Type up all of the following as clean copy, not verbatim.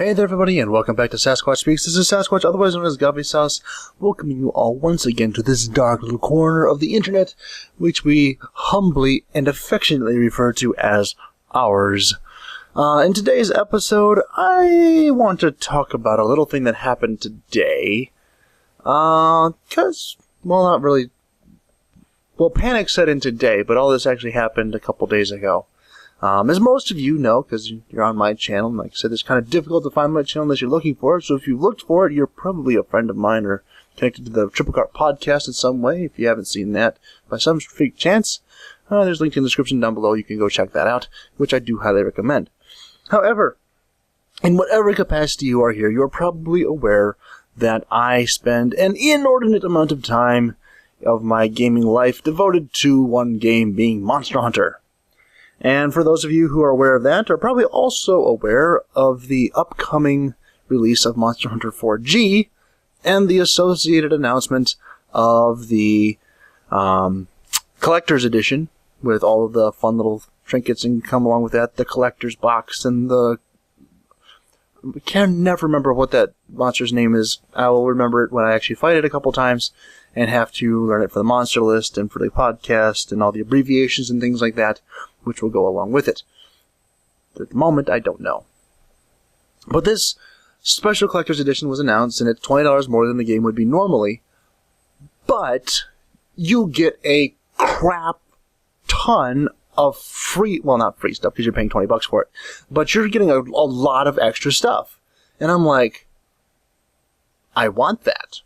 Hey there everybody, and welcome back to Sasquatch Speaks. This is Sasquatch, otherwise known as Gavisas, welcoming you all once again to this dark little corner of the internet, which we humbly and affectionately refer to as ours. In today's episode, I want to talk about a little thing that happened today. Because, well, not really. Well, panic set in today, but all this actually happened a couple days ago. As most of you know, because you're on my channel, and like I said, it's kind of difficult to find my channel unless you're looking for it, so if you've looked for it, you're probably a friend of mine or connected to the Triple Cart podcast in some way. If you haven't seen that, by some freak chance, there's a link in the description down below. You can go check that out, which I do highly recommend. However, in whatever capacity you are here, you're probably aware that I spend an inordinate amount of time of my gaming life devoted to one game, being Monster Hunter. And for those of you who are aware of that, are probably also aware of the upcoming release of Monster Hunter 4G and the associated announcement of the Collector's Edition with all of the fun little trinkets and come along with that, the Collector's Box and the... I can never remember what that monster's name is. I will remember it when I actually fight it a couple times and have to learn it for the monster list and for the podcast and all the abbreviations and things like that, which will go along with it. At the moment, I don't know. But this special collector's edition was announced, and it's $20 more than the game would be normally. But you get a crap ton of free, well, not free stuff, because you're paying $20 for it, but you're getting a lot of extra stuff. And I'm like, I want that.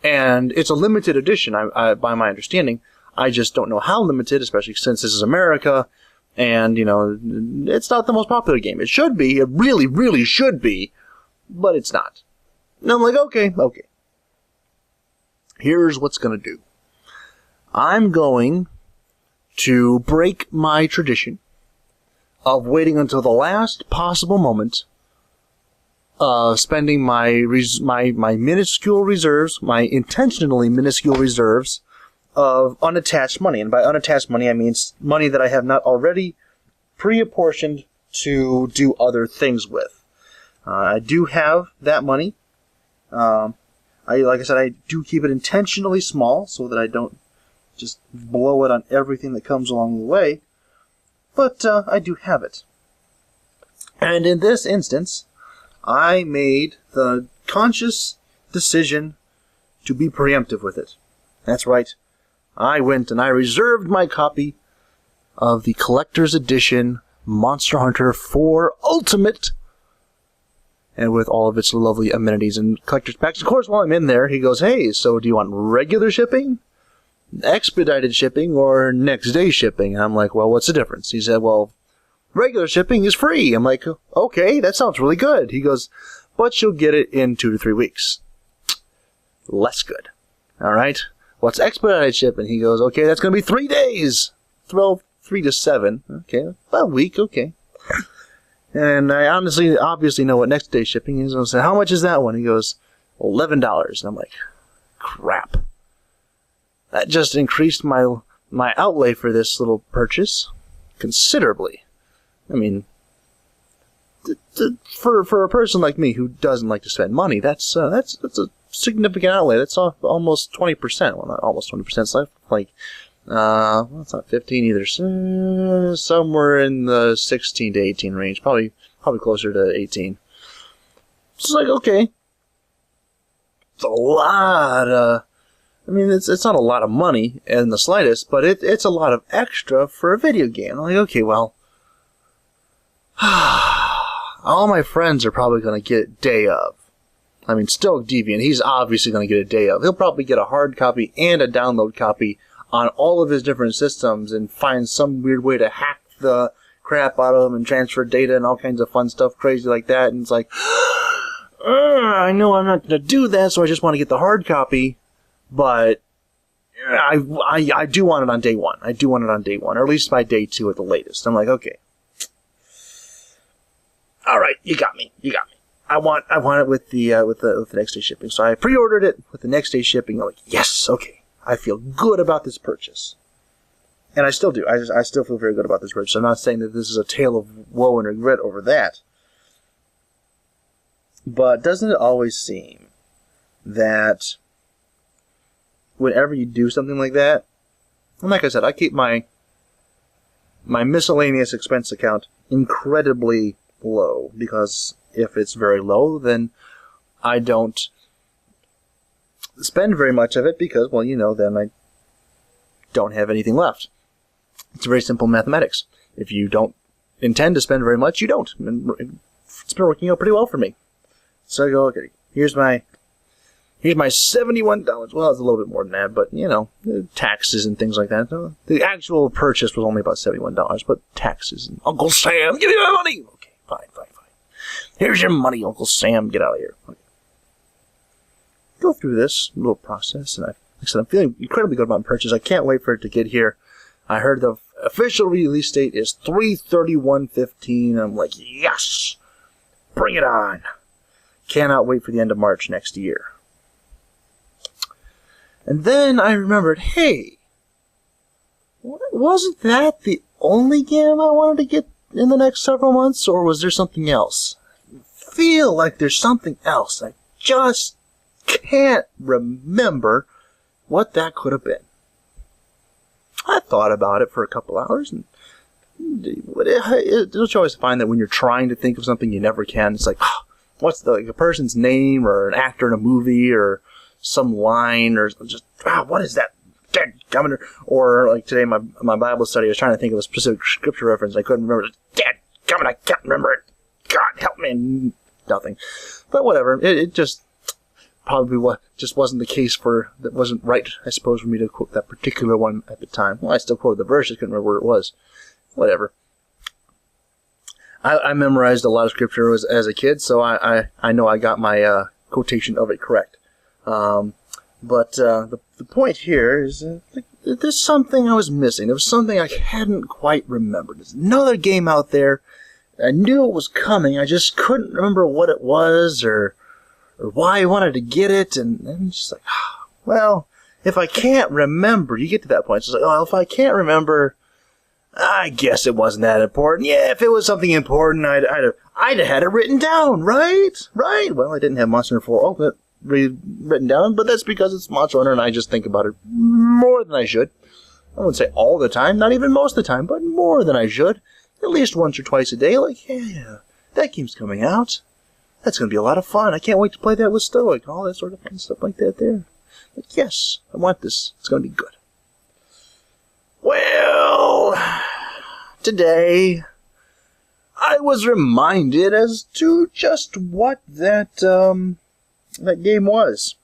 And it's a limited edition, by my understanding. I just don't know how limited, especially since this is America, and, you know, it's not the most popular game. It should be. It really, really should be, but it's not. And I'm like, okay. Here's what's going to do. I'm going to break my tradition of waiting until the last possible moment of spending my minuscule reserves, my intentionally minuscule reserves, of unattached money. And by unattached money, I mean money that I have not already pre-apportioned to do other things with. I do have that money. Like I said, I do keep it intentionally small so that I don't just blow it on everything that comes along the way. But I do have it. And in this instance, I made the conscious decision to be preemptive with it. That's right. I went and I reserved my copy of the Collector's Edition Monster Hunter 4 Ultimate, and with all of its lovely amenities and collector's packs. Of course, while I'm in there, he goes, hey, so do you want regular shipping, expedited shipping, or next day shipping? And I'm like, well, what's the difference? He said, well, regular shipping is free. I'm like, okay, that sounds really good. He goes, but you'll get it in 2 to 3 weeks. Less good. All right? What's expedited shipping? He goes, okay, that's going to be 3 days. 3 to 7. Okay, about a week, okay. And I obviously know what next day shipping is. And I said, how much is that one? He goes, $11. And I'm like, crap. That just increased my outlay for this little purchase considerably. I mean, for a person like me who doesn't like to spend money, that's a significant outlay. That's almost 20%. Well, not almost 20%. It's like well, it's not 15 either. Somewhere in the 16 to 18 range. Probably closer to 18. It's like, okay. It's a lot. I mean, it's not a lot of money in the slightest, but it's a lot of extra for a video game. I'm like, okay, well, all my friends are probably going to get day of. I mean, Stoic Deviant, he's obviously going to get a day of. He'll probably get a hard copy and a download copy on all of his different systems and find some weird way to hack the crap out of them and transfer data and all kinds of fun stuff crazy like that. And it's like, I know I'm not going to do that, so I just want to get the hard copy. But I do want it on day one. I do want it on day one, or at least by day 2 at the latest. I'm like, okay. All right, you got me. I want it with the next day shipping. So I pre-ordered it with the next day shipping. I'm like, yes, okay. I feel good about this purchase. And I still do. I still feel very good about this purchase. I'm not saying that this is a tale of woe and regret over that. But doesn't it always seem that whenever you do something like that, and like I said, I keep my miscellaneous expense account incredibly low, because if it's very low, then I don't spend very much of it, because, well, then I don't have anything left. It's very simple mathematics. If you don't intend to spend very much, you don't. And it's been working out pretty well for me. So I go, okay, here's my $71. Well, it's a little bit more than that, but, taxes and things like that. The actual purchase was only about $71, but taxes and Uncle Sam, give me my money! Okay, fine. Here's your money, Uncle Sam, get out of here. Okay. Go through this little process, and like I said, I'm feeling incredibly good about my purchase. I can't wait for it to get here. I heard the official release date is 3/31/15. I'm like, yes! Bring it on! Cannot wait for the end of March next year. And then I remembered, hey, wasn't that the only game I wanted to get in the next several months, or was there something else? I feel like there's something else. I just can't remember what that could have been. I thought about it for a couple hours, and don't you always find that when you're trying to think of something, you never can? It's like, what's a person's name, or an actor in a movie, or some line, or just, what is that? Dead governor. Or like today, my Bible study, I was trying to think of a specific scripture reference. I couldn't remember. Dead governor, I can't remember it. God help me. Nothing. But whatever. It just probably wasn't the case that wasn't right, I suppose, for me to quote that particular one at the time. Well, I still quoted the verse, I couldn't remember where it was. Whatever. I memorized a lot of scripture as a kid, so I know I got my quotation of it correct. But the point here is there's something I was missing. There was something I hadn't quite remembered. There's another game out there. I knew it was coming. I just couldn't remember what it was or why I wanted to get it. And it's just like, well, if I can't remember, you get to that point. It's like, if I can't remember, I guess it wasn't that important. Yeah, if it was something important, I'd have had it written down, right? Right. Well, I didn't have Monster Hunter 4 written down, but that's because it's Monster Hunter and I just think about it more than I should. I wouldn't say all the time, not even most of the time, but more than I should. At least once or twice a day. Like, yeah, that game's coming out. That's going to be a lot of fun. I can't wait to play that with Stoic. All that sort of fun stuff like that there. But yes, I want this. It's going to be good. Well, today I was reminded as to just what that game was.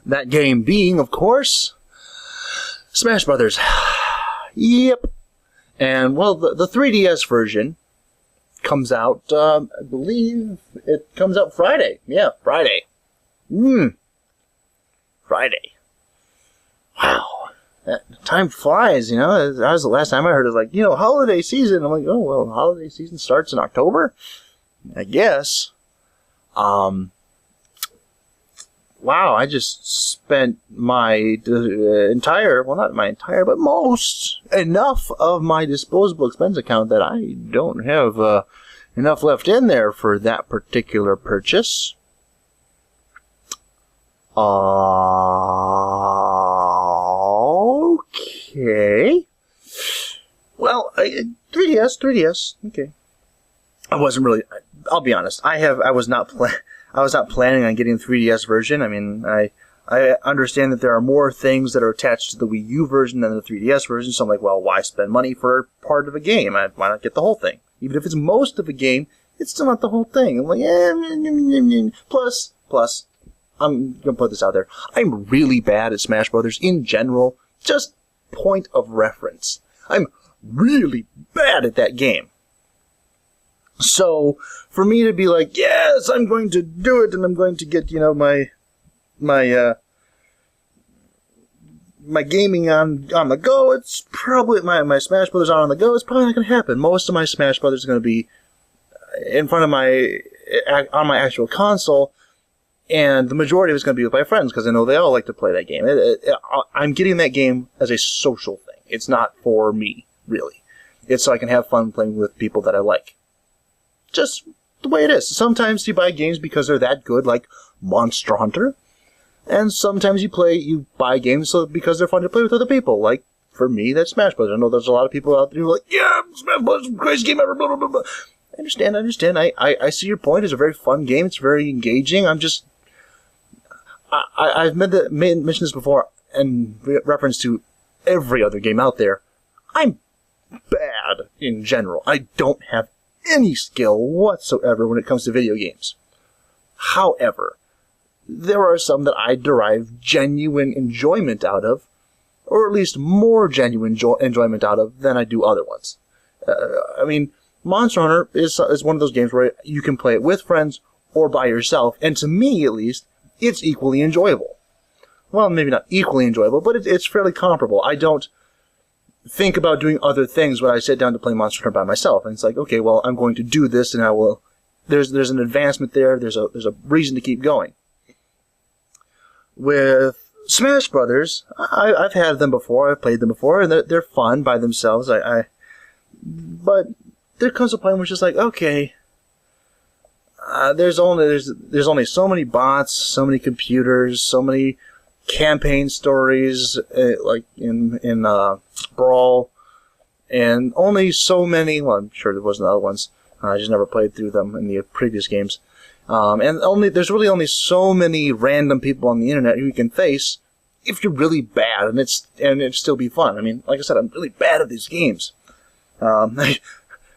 That game being, of course, Smash Brothers. Yep. And, well, the 3DS version comes out, I believe it comes out Friday. Yeah, Friday. Friday. Wow. Time flies, That was the last time I heard it. Like, holiday season. I'm like, oh, well, holiday season starts in October? I guess. Wow, I just spent my enough of my disposable expense account that I don't have enough left in there for that particular purchase. Okay. Well, 3DS. Okay. I wasn't really. I'll be honest. I was not planning on getting the 3DS version. I mean, I understand that there are more things that are attached to the Wii U version than the 3DS version, so I'm like, well, why spend money for part of a game? Why not get the whole thing? Even if it's most of a game, it's still not the whole thing. I'm like, Plus, I'm going to put this out there. I'm really bad at Smash Brothers in general. Just point of reference. I'm really bad at that game. So, for me to be like, yes, I'm going to do it, and I'm going to get, my gaming on the go, it's probably, my Smash Brothers on the go, it's probably not going to happen. Most of my Smash Brothers are going to be in front of on my actual console, and the majority of it's going to be with my friends, because I know they all like to play that game. I'm getting that game as a social thing. It's not for me, really. It's so I can have fun playing with people that I like. Just the way it is. Sometimes you buy games because they're that good, like Monster Hunter. And sometimes you buy games because they're fun to play with other people. Like, for me, that's Smash Bros. I know there's a lot of people out there who are like, yeah, Smash Bros. Greatest game ever, blah, blah, blah, blah. I understand. I see your point. It's a very fun game. It's very engaging. I've mentioned this before in reference to every other game out there. I'm bad in general. I don't have any skill whatsoever when it comes to video games. However, there are some that I derive genuine enjoyment out of, or at least more genuine enjoyment out of than I do other ones. I mean, Monster Hunter is one of those games where you can play it with friends or by yourself, and to me, at least, it's equally enjoyable. Well, maybe not equally enjoyable, but it's fairly comparable. I don't think about doing other things when I sit down to play Monster Hunter by myself, and it's like, okay, well, I'm going to do this, and I will. There's an advancement there. There's a reason to keep going. With Smash Brothers, I've had them before. I've played them before, and they're fun by themselves. But there comes a point where it's just like, okay, there's only so many bots, so many computers, so many campaign stories, like in Brawl, and only so many. Well, I'm sure there wasn't other ones. I just never played through them in the previous games. And there's really only so many random people on the internet who you can face if you're really bad, and it'd still be fun. I mean, like I said, I'm really bad at these games.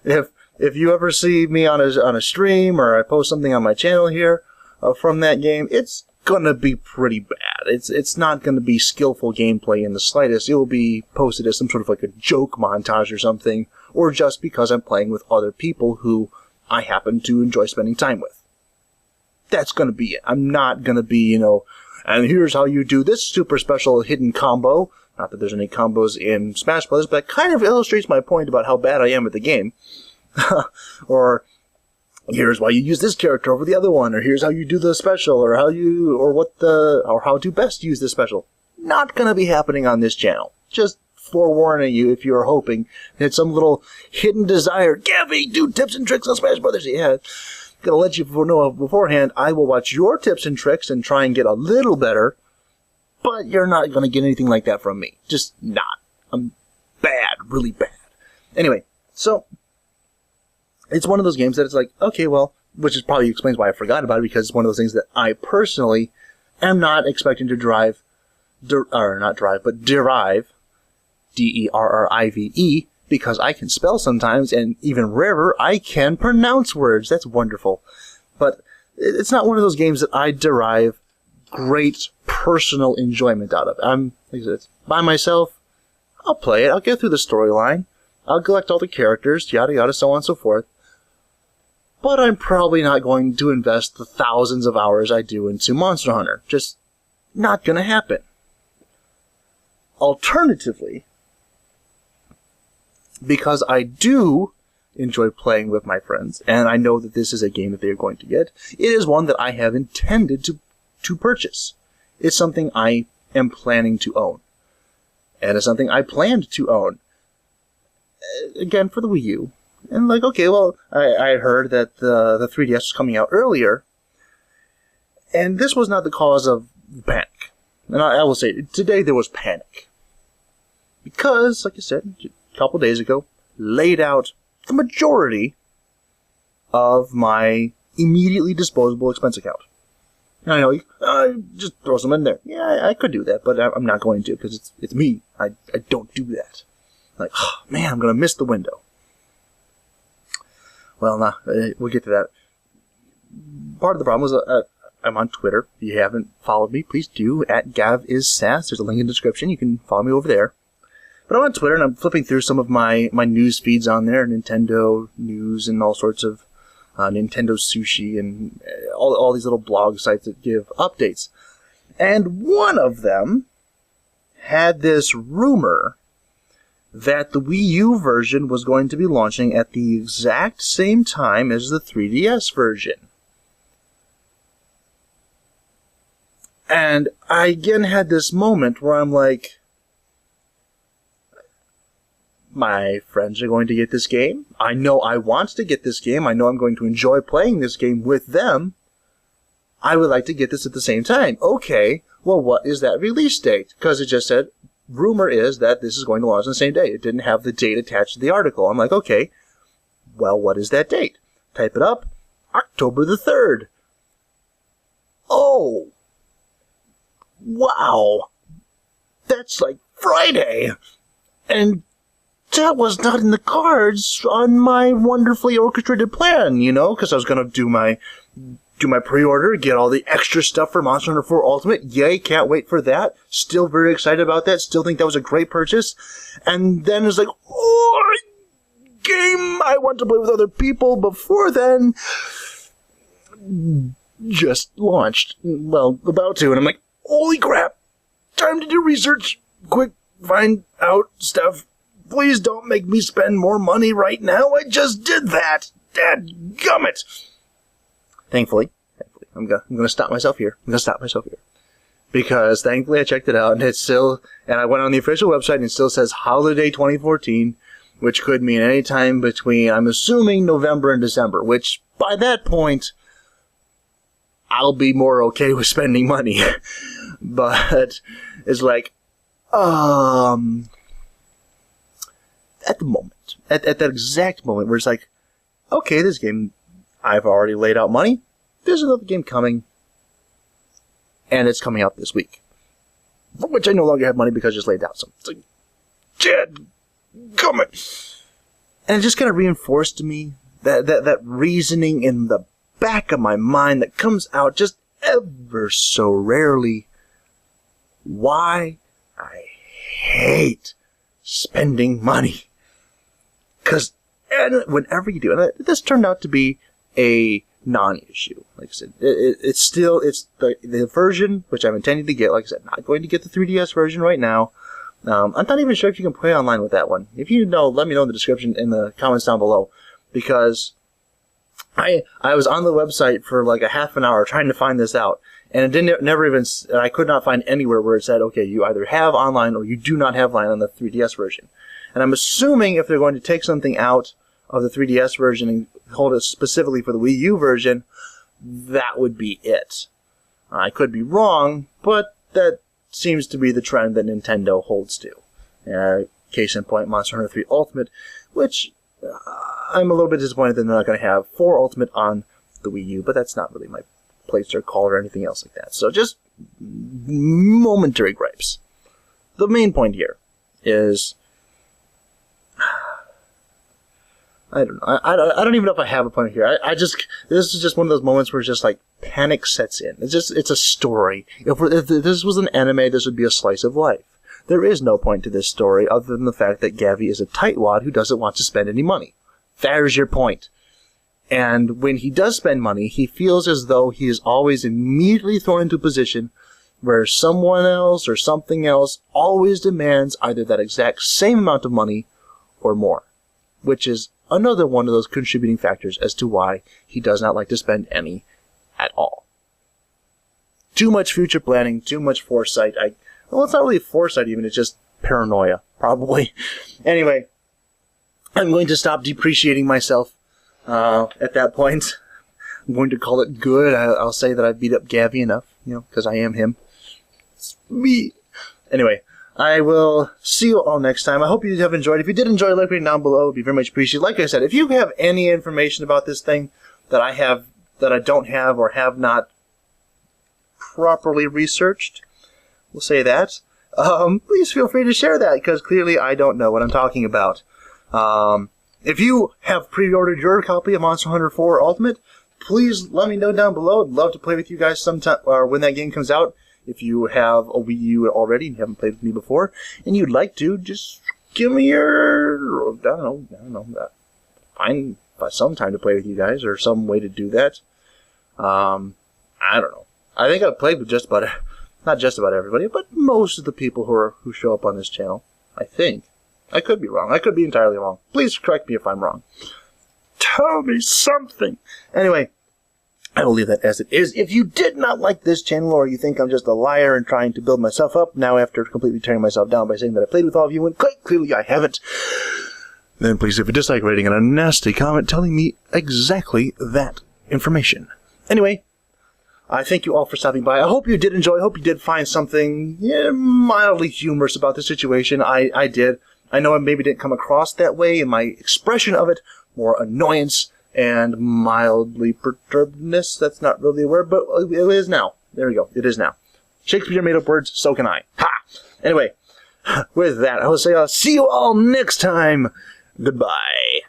If you ever see me on a stream or I post something on my channel here from that game, it's gonna be pretty bad. It's not gonna be skillful gameplay in the slightest. It will be posted as some sort of like a joke montage or something, or just because I'm playing with other people who I happen to enjoy spending time with. That's gonna be it. I'm not gonna be, and here's how you do this super special hidden combo. Not that there's any combos in Smash Bros., but it kind of illustrates my point about how bad I am at the game. Or here's why you use this character over the other one, or here's how you do the special, or how to best use this special. Not gonna be happening on this channel. Just forewarning you if you're hoping that some little hidden desire, Gavi, do tips and tricks on Smash Brothers. Yeah, gonna let you know beforehand, I will watch your tips and tricks and try and get a little better, but you're not gonna get anything like that from me. Just not. I'm bad, really bad. Anyway, so it's one of those games that it's like, okay, well, which probably explains why I forgot about it, because it's one of those things that I personally am not expecting to derive, D-E-R-R-I-V-E, because I can spell sometimes, and even rarer, I can pronounce words. That's wonderful. But it's not one of those games that I derive great personal enjoyment out of. Like I said, it's by myself. I'll play it. I'll get through the storyline. I'll collect all the characters, yada yada, so on and so forth. But I'm probably not going to invest the thousands of hours I do into Monster Hunter. Just not going to happen. Alternatively, because I do enjoy playing with my friends, and I know that this is a game that they're going to get, it is one that I have intended to purchase. It's something I am planning to own. And it's something I planned to own. Again, for the Wii U. And like, okay, well, I heard that the 3DS was coming out earlier, and this was not the cause of panic. And I will say, today there was panic. Because, like I said, a couple days ago, laid out the majority of my immediately disposable expense account. And I know, just throw some in there. Yeah, I could do that, but I'm not going to, because it's me. I don't do that. Like, oh, man, I'm going to miss the window. Well, nah, we'll get to that. Part of the problem was I'm on Twitter. If you haven't followed me, please do, at Gavisas. There's a link in the description. You can follow me over there. But I'm on Twitter, and I'm flipping through some of my news feeds on there, Nintendo news and all sorts of Nintendo sushi and all these little blog sites that give updates. And one of them had this rumor that the Wii U version was going to be launching at the exact same time as the 3DS version. And I again had this moment where I'm like, my friends are going to get this game. I know I want to get this game. I know I'm going to enjoy playing this game with them. I would like to get this at the same time. Okay, well, what is that release date? Because it just said, rumor is that this is going to launch on the same day. It didn't have the date attached to the article. I'm like, okay, well, what is that date? Type it up. October the 3rd. Oh. Wow. That's like Friday. And that was not in the cards on my wonderfully orchestrated plan, you know, because I was going to do my pre-order, get all the extra stuff for Monster Hunter 4 Ultimate. Yay, can't wait for that. Still very excited about that. Still think that was a great purchase. And then it's like, oh, game I want to play with other people before then just launched. Well, about to. And I'm like, holy crap. Time to do research. Quick, find out stuff. Please don't make me spend more money right now. I just did that. Dadgummit. Thankfully, I'm gonna stop myself here. Because thankfully I checked it out, and and I went on the official website, and it still says Holiday 2014, which could mean any time between, I'm assuming, November and December, which, by that point, I'll be more okay with spending money. But it's like, at the moment, at that exact moment where it's like, okay, this game, I've already laid out money. There's another game coming. And it's coming out this week. For which I no longer have money because I just laid out some. It's like, dadgummit. And it just kind of reinforced to me that reasoning in the back of my mind that comes out just ever so rarely. Why I hate spending money. Because whenever you do, and this turned out to be a non-issue. Like I said, it's the version which I'm intending to get. Like I said, not going to get the 3DS version right now. I'm not even sure if you can play online with that one. If you know, let me know in the description in the comments down below. Because I was on the website for like a half an hour trying to find this out, and I could not find anywhere where it said, okay, you either have online or you do not have online on the 3DS version. And I'm assuming if they're going to take something out of the 3DS version and hold it specifically for the Wii U version, that would be it. I could be wrong, but that seems to be the trend that Nintendo holds to. Case in point, Monster Hunter 3 Ultimate, which I'm a little bit disappointed that they're not going to have 4 Ultimate on the Wii U, but that's not really my place or call or anything else like that. So just momentary gripes. The main point here is, I don't know. I don't even know if I have a point here. This is just one of those moments where it's just like panic sets in. It's a story. If this was an anime, this would be a slice of life. There is no point to this story other than the fact that Gavi is a tightwad who doesn't want to spend any money. There's your point. And when he does spend money, he feels as though he is always immediately thrown into a position where someone else or something else always demands either that exact same amount of money or more, which is another one of those contributing factors as to why he does not like to spend any at all. Too much future planning, too much foresight. Well, it's not really foresight even, it's just paranoia, probably. Anyway, I'm going to stop depreciating myself at that point. I'm going to call it good. I'll say that I beat up Gavi enough, because I am him. It's me. Anyway, I will see you all next time. I hope you have enjoyed. If you did enjoy, like it down below. It would be very much appreciated. Like I said, if you have any information about this thing that I don't have or have not properly researched, we'll say that, please feel free to share that, because clearly I don't know what I'm talking about. If you have pre-ordered your copy of Monster Hunter 4 Ultimate, please let me know down below. I'd love to play with you guys sometime, or when that game comes out. If you have a Wii U already and haven't played with me before, and you'd like to, just give me your, I don't know, find some time to play with you guys, or some way to do that. I don't know. I think I've played with not just about everybody, but most of the people who show up on this channel. I think. I could be wrong. I could be entirely wrong. Please correct me if I'm wrong. Tell me something. Anyway, I will leave that as it is. If you did not like this channel, or you think I'm just a liar and trying to build myself up now after completely tearing myself down by saying that I played with all of you, and quite clearly I haven't, then please leave a dislike rating and a nasty comment telling me exactly that information. Anyway, I thank you all for stopping by. I hope you did enjoy. I hope you did find something mildly humorous about the situation. I did. I know I maybe didn't come across that way in my expression of it. More annoyance and mildly perturbedness. That's not really a word, but it is now. There we go. It is now. Shakespeare made up words, so can I. Ha! Anyway, with that, I will say I'll see you all next time. Goodbye.